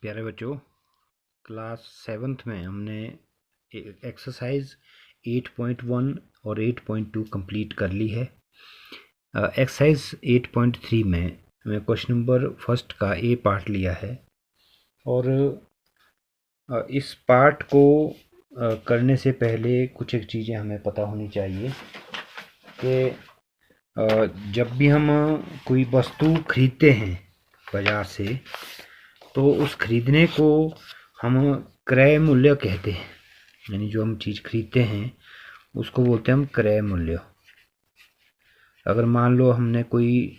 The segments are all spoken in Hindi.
प्यारे बच्चों, क्लास 7th में हमने एक्सरसाइज 8.1 और 8.2 कंप्लीट कर ली है। एक्सरसाइज 8.3 में मैं क्वेश्चन नंबर फर्स्ट का ए पार्ट लिया है और इस पार्ट को करने से पहले कुछ एक चीज़ें हमें पता होनी चाहिए कि जब भी हम कोई वस्तु खरीदते हैं बाज़ार से, तो उस खरीदने को हम क्रय मूल्य कहते हैं। यानी जो हम चीज़ खरीदते हैं उसको बोलते हैं हम क्रय मूल्य। अगर मान लो हमने कोई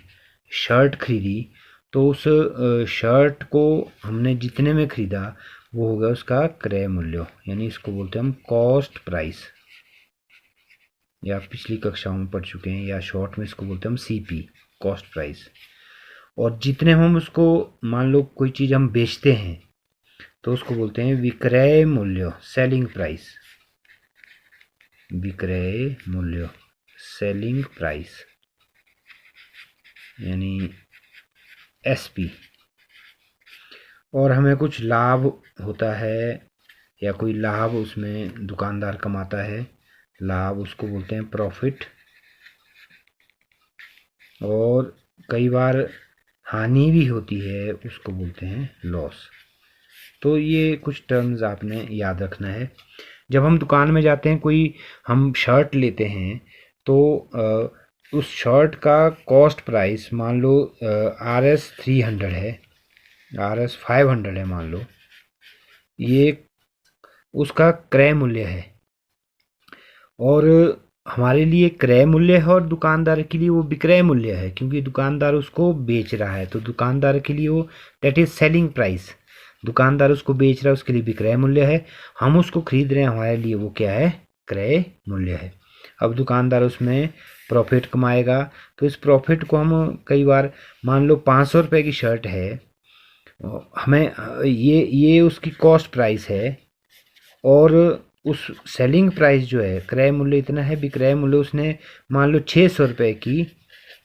शर्ट खरीदी, तो उस शर्ट को हमने जितने में खरीदा वो होगा उसका क्रय मूल्य, यानी इसको बोलते हैं हम कॉस्ट प्राइस, या पिछली कक्षाओं में पढ़ चुके हैं, या शॉर्ट में इसको बोलते हैं हम सीपी, कॉस्ट प्राइस। और जितने हम उसको, मान लो कोई चीज़ हम बेचते हैं तो उसको बोलते हैं विक्रय मूल्य, सेलिंग प्राइस। विक्रय मूल्य, सेलिंग प्राइस, यानी एसपी। और हमें कुछ लाभ होता है या कोई लाभ उसमें दुकानदार कमाता है, लाभ, उसको बोलते हैं प्रॉफिट। और कई बार हानि भी होती है, उसको बोलते हैं लॉस। तो ये कुछ टर्म्स आपने याद रखना है। जब हम दुकान में जाते हैं, कोई हम शर्ट लेते हैं, तो उस शर्ट का कॉस्ट प्राइस मान लो RS 300 है, RS 500 है मान लो, ये उसका क्रय मूल्य है। और हमारे लिए क्रय मूल्य है और दुकानदार के लिए वो विक्रय मूल्य है, क्योंकि दुकानदार उसको बेच रहा है। तो दुकानदार के लिए वो दैट इज सेलिंग प्राइस। दुकानदार उसको बेच रहा है, उसके लिए विक्रय मूल्य है। हम उसको खरीद रहे हैं, हमारे लिए वो क्या है, क्रय मूल्य है। अब दुकानदार उसमें प्रॉफिट कमाएगा, तो इस प्रॉफिट को हम कई बार, मान लो 500 रुपये की शर्ट है, हमें ये उसकी कॉस्ट प्राइस है, और उस सेलिंग प्राइस जो है, क्रय मूल्य इतना है, विक्रय मूल्य उसने मान लो 600 रुपये की,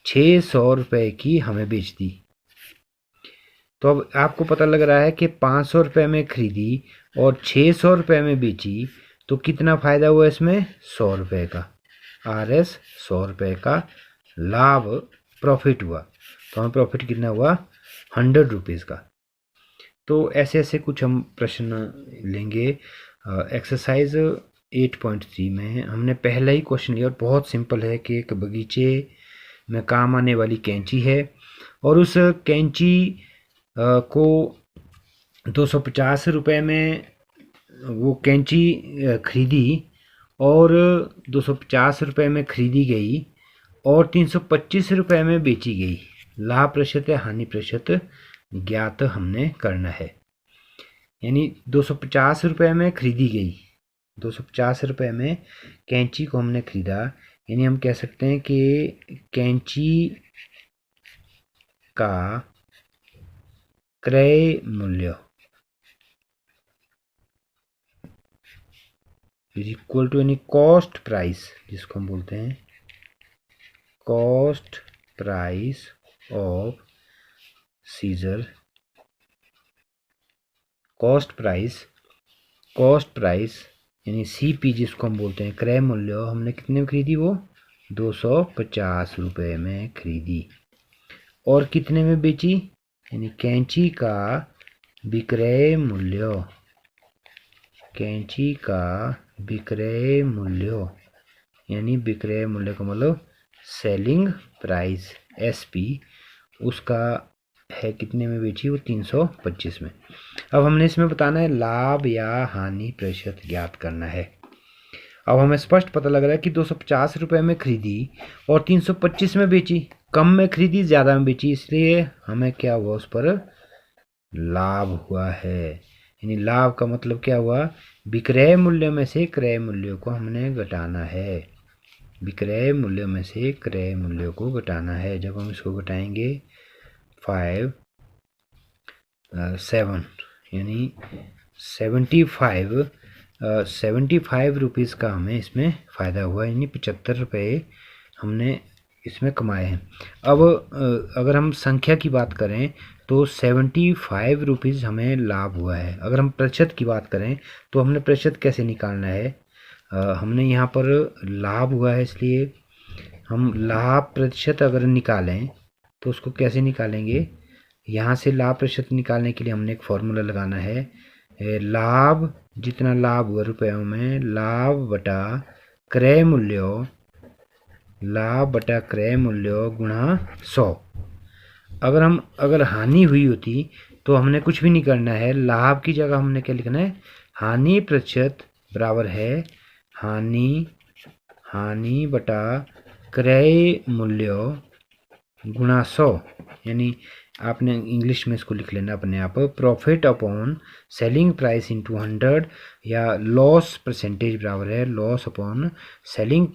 600 रुपये की हमें बेच दी। तो अब आपको पता लग रहा है कि 500 रुपये में खरीदी और 600 रुपये में बेची, तो कितना फ़ायदा हुआ इसमें, 100 रुपये का। RS 100 रुपये का लाभ, प्रॉफिट हुआ। तो हमें प्रॉफिट कितना हुआ, 100 रुपीज़ का। तो ऐसे ऐसे कुछ हम प्रश्न लेंगे। एक्सरसाइज 8.3 में हमने पहला ही क्वेश्चन लिया और बहुत सिंपल है कि एक बगीचे में काम आने वाली कैंची है, और उस कैंची को 250 रुपये में वो कैंची खरीदी, और 250 रुपये में खरीदी गई और 325 रुपये में बेची गई। लाभ प्रतिशत या हानि प्रतिशत ज्ञात हमने करना है। यानी 250 रुपये में खरीदी गई, 250 रुपये में कैंची को हमने खरीदा, यानी हम कह सकते हैं कि कैंची का क्रय मूल्य इज इक्वल टू, यानी कॉस्ट प्राइस, जिसको हम बोलते हैं cost price of scissor. Cost price यानी CP, जिसको हम बोलते हैं क्रय मूल्य, हमने कितने में खरीदी, वो 250 रुपये में खरीदी। और कितने में बेची, यानी कैंची का विक्रय मूल्य, कैंची का विक्रय मूल्य, यानी विक्रय मूल्य का मतलब सेलिंग प्राइस, SP, उसका है कितने में बेची, वो 325 में। अब हमने इसमें बताना है लाभ या हानि प्रतिशत ज्ञात करना है। अब हमें स्पष्ट पता लग रहा है कि 250 रुपये में खरीदी और 325 में बेची, कम में खरीदी ज़्यादा में बेची, इसलिए हमें क्या हुआ, उस पर लाभ हुआ है। यानी लाभ का मतलब क्या हुआ, विक्रय मूल्य में से क्रय मूल्य को हमने घटाना है। विक्रय मूल्य में से क्रय मूल्य को घटाना है। जब हम इसको घटाएंगे 7, यानी 75 रुपीज़ का हमें इसमें फ़ायदा हुआ, यानी 75 रुपये हमने इसमें कमाए हैं। अब अगर हम संख्या की बात करें तो 75 रुपीज़ हमें लाभ हुआ है। अगर हम प्रतिशत की बात करें तो हमने प्रतिशत कैसे निकालना है, हमने यहाँ पर लाभ हुआ है इसलिए हम लाभ प्रतिशत अगर निकालें तो उसको कैसे निकालेंगे, यहाँ से लाभ प्रतिशत निकालने के लिए हमने एक फॉर्मूला लगाना है, लाभ जितना लाभ हुआ रुपयों में, लाभ बटा क्रय मूल्य, लाभ बटा क्रय मूल्य गुणा 100। अगर हानि हुई होती तो हमने कुछ भी नहीं करना है, लाभ की जगह हमने क्या लिखना है, हानि प्रतिशत बराबर है हानि बटा क्रय मूल्य गुणा 100। यानी आपने इंग्लिश में इसको लिख लेना अपने आप, profit upon selling price into 100, या लॉस परसेंटेज बराबर है loss upon selling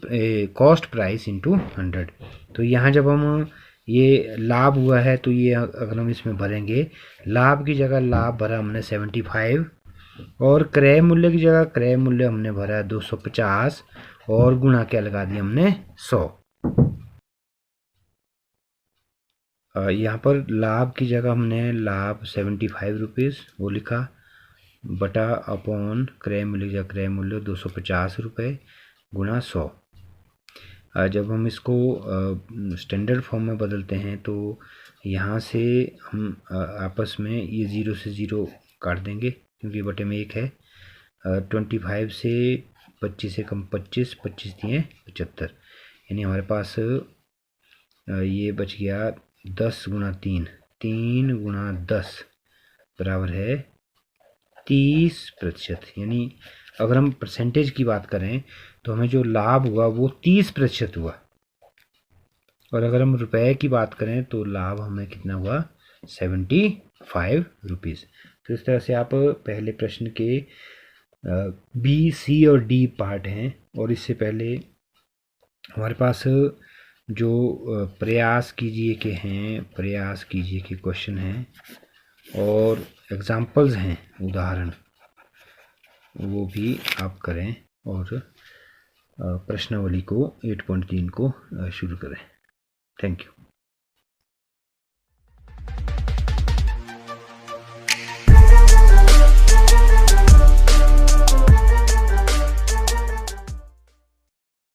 cost price into 100। तो यहाँ जब हम ये लाभ हुआ है तो ये अगर हम इसमें भरेंगे, लाभ की जगह लाभ भरा हमने 75 और क्रय मूल्य की जगह क्रय मूल्य हमने भरा 250 और गुणा क्या लगा दिया हमने 100। यहाँ पर लाभ की जगह हमने लाभ 75 रुपीज़ वो लिखा बटा अपॉन क्रय मूल्य की जगह क्रय मूल्य 250 रुपये गुणा 100। जब हम इसको स्टैंडर्ड फॉर्म में बदलते हैं तो यहाँ से हम आपस में ये 0 से 0 काट देंगे क्योंकि बटे में 1 है। 25 से 25 से कम 25, 25 दिए 75, यानी हमारे पास ये बच गया 10 गुणा 3, 3 गुणा 10 बराबर है 30%। यानी अगर हम परसेंटेज की बात करें तो हमें जो लाभ हुआ वो 30% हुआ, और अगर हम रुपए की बात करें तो लाभ हमें कितना हुआ 75 रुपीज़। तो इस तरह से आप पहले प्रश्न के बी, सी और डी पार्ट हैं, और इससे पहले हमारे पास जो प्रयास कीजिए के क्वेश्चन हैं और एग्जाम्पल्स हैं, उदाहरण, वो भी आप करें और प्रश्नावली को 8.3 को शुरू करें। Thank you.